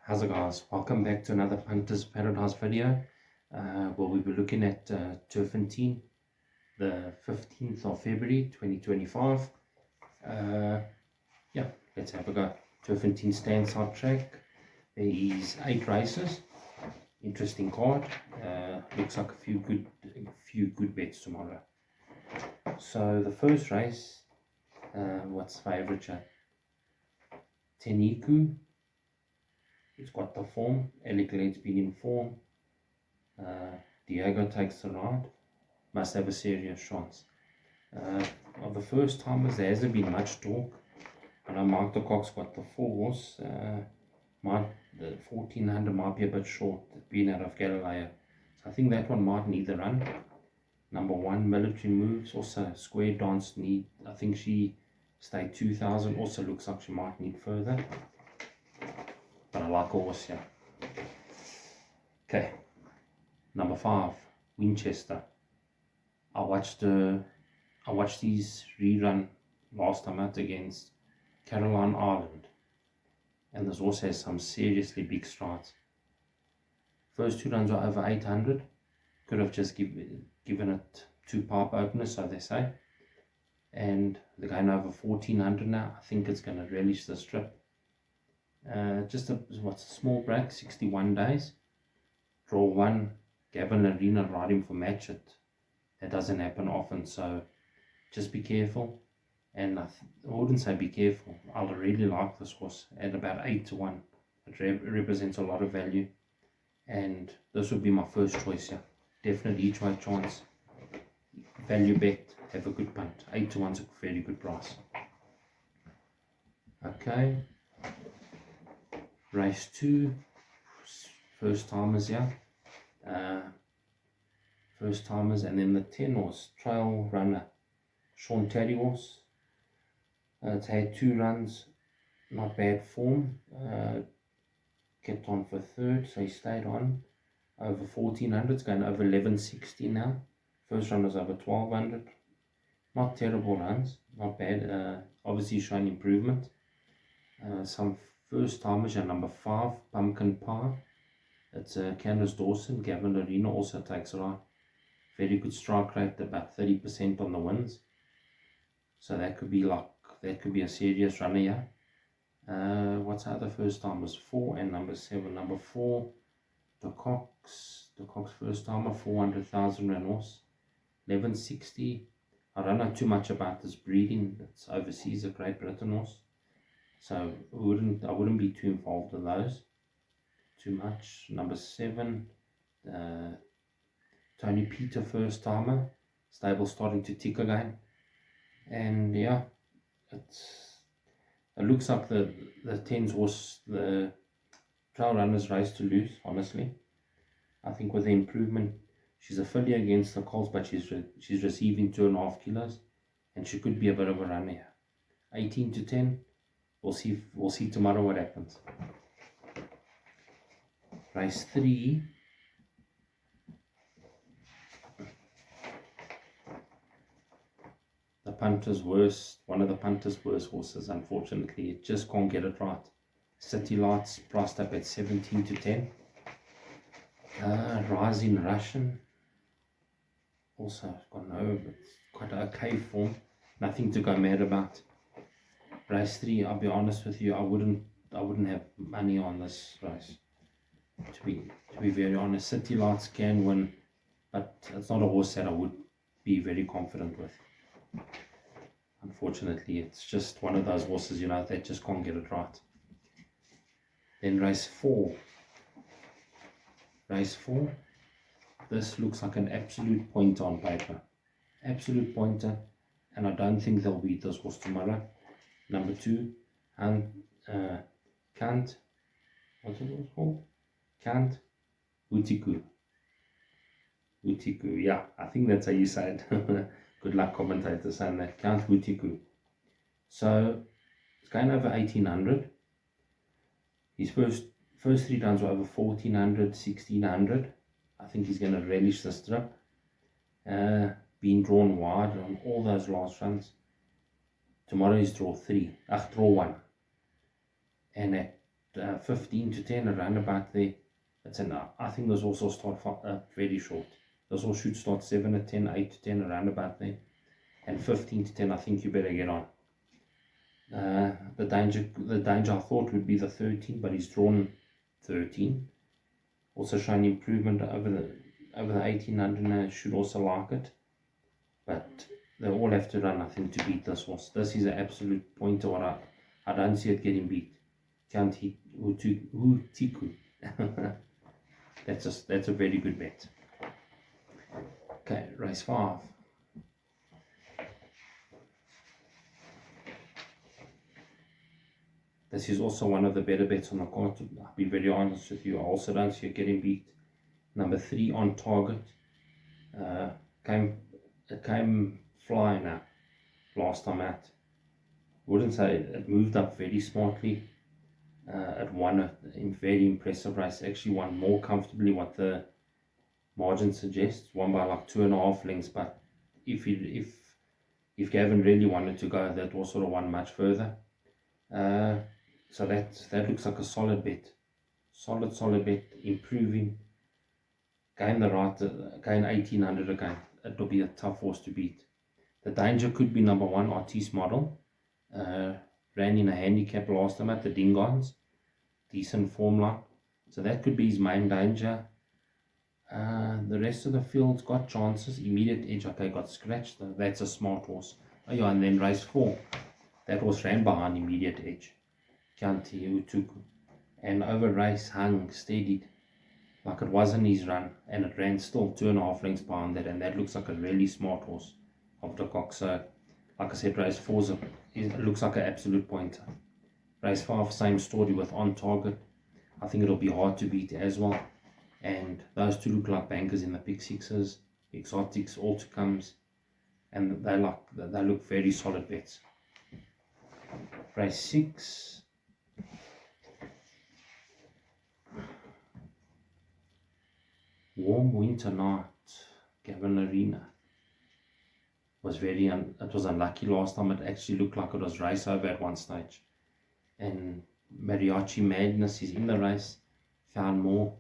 How's it guys? Welcome back to another Punters Paradise video where we'll be looking at Turffontein, the 15th of February 2025. Yeah, let's have a go. Turffontein Standside track. There is 8 races. Interesting card. Looks like a few good bets tomorrow. So the first race, what's favourite chat? Teniku. It's got the form. Eliclade's been in form. Diego takes the ride. Must have a serious chance. Of the first timers, there hasn't been much talk. I know Mark the Cock's got the 4s. The 1400 might be a bit short, being out of Galileo. So I think that one might need the run. Number 1, Military Moves. Also, Square Dance need. I think she stayed 2000. Also looks like she might need further. But I like horse, yeah. Okay. Number 5, Winchester. I watched his rerun last time out against Caroline Island, and this horse has some seriously big strides. First 2 runs were over 800. Could have just given it 2 pipe openers, so they say. And they're going over 1400 now. I think it's going to relish the strip. Just a small break, 61 days. Draw 1, Gavin Arena riding for match it. That doesn't happen often, so just be careful. And I wouldn't say be careful. I really like this horse at about 8 to 1. It represents a lot of value, and this would be my first choice here. Definitely each way chance. Value bet, have a good punt. 8 to 1 is a very good price. Okay. Race 2, first timers here. First timers, and then the 10 horse, Trail Runner, Sean Terry horse. It's had 2 runs, not bad form. Kept on for 3rd, so he stayed on. Over 1400, it's going over 1160 now. First run was over 1200. Not terrible runs, not bad. Obviously showing improvement. Some first timers are number 5, Pumpkin Pie. It's Candace Dawson. Gavin Arena also takes it on. Very good strike rate, about 30% on the wins. So that could be a serious runner here. What's the other first timers? 4 and number 7. Number 4, the Cox first timer, 400,000 rand horse, 1160. I don't know too much about this breeding. It's overseas, a Great Britain horse. So I wouldn't be too involved in those too much. Number 7, Tony Peter first timer, stable starting to tick again, and yeah, it looks like the 10's horse, the Trail Runner's race to lose. Honestly, I think with the improvement, she's a filly against the Colts, but she's receiving 2.5 kilos, and she could be a bit of a runner here. 18 to 10. We'll see tomorrow what happens. Race 3. One of the Punters' worst horses, unfortunately. It just can't get it right. City Lights priced up at 17 to 10. Rising Russian. Also got quite an okay form. Nothing to go mad about. Race 3, I'll be honest with you, I wouldn't have money on this race. To be very honest, City Lights can win, but it's not a horse that I would be very confident with. Unfortunately, it's just one of those horses, that just can't get it right. Then race 4. Race 4. This looks like an absolute pointer on paper. Absolute pointer, and I don't think they'll beat this horse tomorrow. Number 2, Kant. What's it called? Kant Utiku. Yeah, I think that's how you say it. Good luck, commentator, saying that. Count Utiku. So it's going over 1800. His first 3 runs were over 1400, 1600. I think he's going to relish the strip. Being drawn wide on all those last runs. Tomorrow is draw 1. And at 15 to 10 around about there. I think those also start very short. Those all should start 7 to 10, 8 to 10 around about there. And 15 to 10, I think you better get on. The danger I thought would be the 13, but he's drawn 13. Also showing improvement over the 1800, should also like it. But they all have to run, I think, to beat this horse. This is an absolute pointer. I don't see it getting beat. Can't hit Utiku. That's a very good bet. Okay, race 5. This is also one of the better bets on the card. I'll be very honest with you. I also don't see it getting beat. Number 3, On Target. It came flying out last time out. Wouldn't say it moved up very smartly. It won a very impressive race. Actually won more comfortably what the margin suggests. Won by like 2.5 lengths. But if Gavin really wanted to go, that was sort of won much further. So that looks like a solid bet. Solid bet. Improving. Gain 1800 again. It will be a tough horse to beat. The danger could be number 1, Artiste Model. Ran in a handicap last time at the Dingons. Decent form line. So that could be his main danger. The rest of the field's got chances. Immediate Edge, okay, got scratched. That's a smart horse. Oh yeah, and then race 4. That horse ran behind Immediate Edge. Chianti Utuku. And over race hung, steadied. Like it wasn't his run. And it ran still 2.5 lengths behind that. And that looks like a really smart horse of the Cox. So, like I said, race 4 it looks like an absolute pointer. Race 5, same story with On Target. I think it'll be hard to beat as well. And those two look like bankers in the pick sixes. Exotics, all to comes. And they look very solid bets. Race 6. Warm Winter Night, Gavin Arena. It was unlucky last time. It actually looked like it was race over at one stage. And Mariachi Madness is in the race. Found more.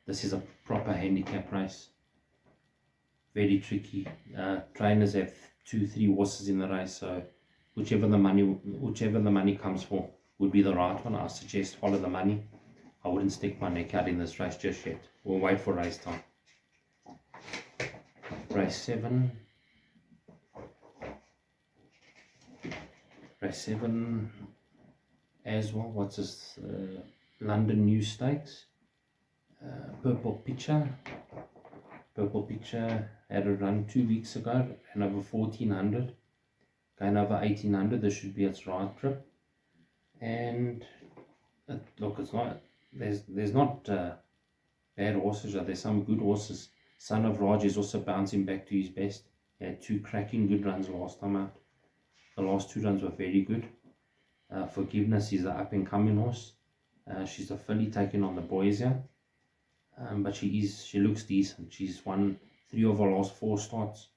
This is a proper handicap race. Very tricky. Trainers have 2-3 horses in the race, so whichever the money comes for would be the right one. I suggest follow the money. I wouldn't stick my neck out in this race just yet. We'll wait for race time. Race 7. Race 7 as well. What's this? London New Stakes. Purple Picture had a run 2 weeks ago and over 1400. Going over 1800. This should be its right trip. And look, it's not. There's not bad horses. There's some good horses. Son of Raj is also bouncing back to his best. He had 2 cracking good runs last time out. The last 2 runs were very good. Forgiveness is an up and coming horse. She's a filly taking on the boys here. But she looks decent. She's won 3 of her last 4 starts.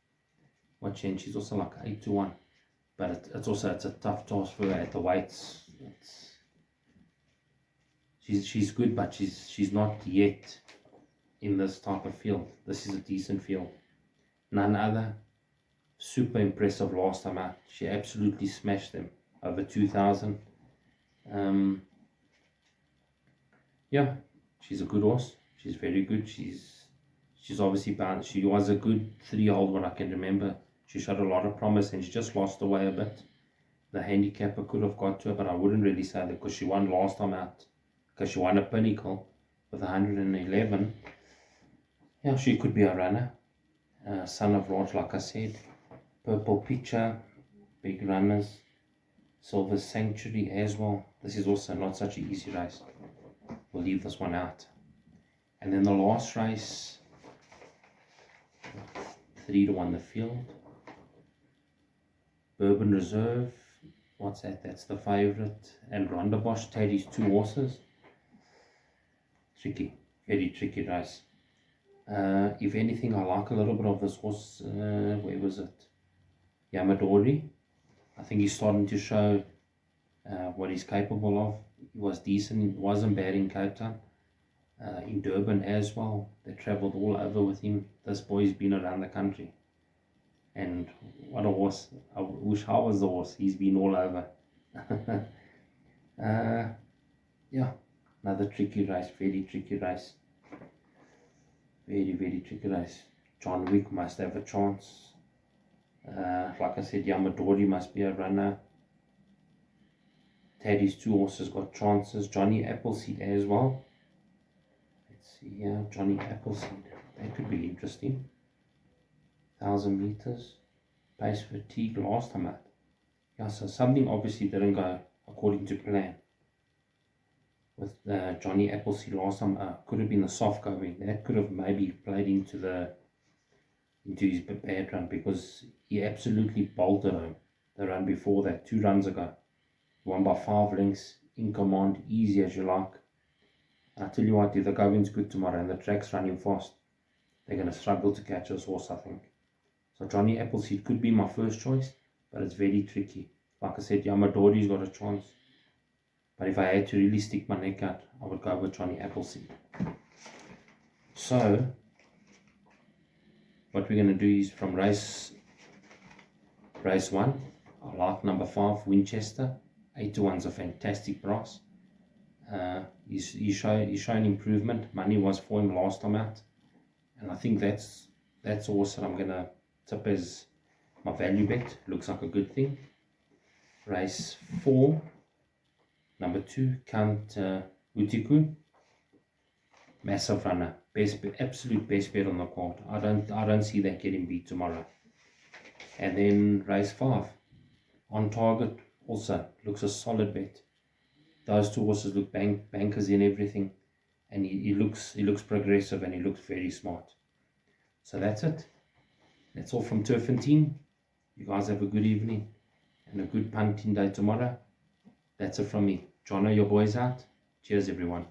And she's also like 8-1. But it's a tough task for her at the weights. She's good, but she's not yet in this type of field. This is a decent field. None other. Super impressive last time out. She absolutely smashed them. Over 2000. Yeah, she's a good horse. She's very good. She's obviously bound. She was a good 3-year-old when I can remember. She showed a lot of promise and she just lost away a bit. The handicapper could have got to her, but I wouldn't really say that because she won last time out. Because she won a Pinnacle with 111. Yeah, she could be a runner. Son of Raj, like I said. Purple Picture, big runners. Silver Sanctuary as well. This is also not such an easy race. We'll leave this one out. And then the last race, 3-1 the field. Bourbon Reserve, what's that? That's the favourite. And Rondebosch, Teddy's 2 horses. Tricky, very tricky race. If anything, I like a little bit of this horse. Where was it? Yamadori. I think he's starting to show what he's capable of. he was decent. It wasn't bad in Cape Town. In Durban as well. They travelled all over with him. This boy's been around the country. And what a horse. I wish I was the horse. He's been all over. Yeah, another tricky race. Very tricky race. Very, very tricky race. John Wick must have a chance. Like I said, Yamadori must be a runner. Teddy's two horses got chances. Johnny Appleseed as well. Let's see here. Johnny Appleseed. That could be interesting. 1,000 meters. Pace fatigue last time out. Yeah, so something obviously didn't go according to plan. With Johnny Appleseed last time, could have been the soft going. That could have maybe played into his bad run, because he absolutely bolted home the run before that, 2 runs ago. Won by 5 lengths, in command, easy as you like. And I tell you what, if the going's good tomorrow and the track's running fast, they're going to struggle to catch this horse, I think. So Johnny Appleseed could be my first choice, but it's very tricky. Like I said, Yamadori's got a chance. But if I had to really stick my neck out, I would go with Johnny Appleseed. So, what we're going to do is from race 1, I like number 5, Winchester. 8-1's a fantastic price. He's shown improvement. Money was for him last time out. And I think that's a horse that I'm going to tip as my value bet. Looks like a good thing. Race 4, number 2, Count Utiku. Massive runner. Absolute best bet on the card. I don't see that getting beat tomorrow. And then race 5, On Target, also looks a solid bet. Those two horses look bankers in everything, and he looks progressive, and he looks very smart. So that's it. That's all from Turffontein. You guys have a good evening and a good punting day tomorrow. That's it from me. Jono, your boys out. Cheers, everyone.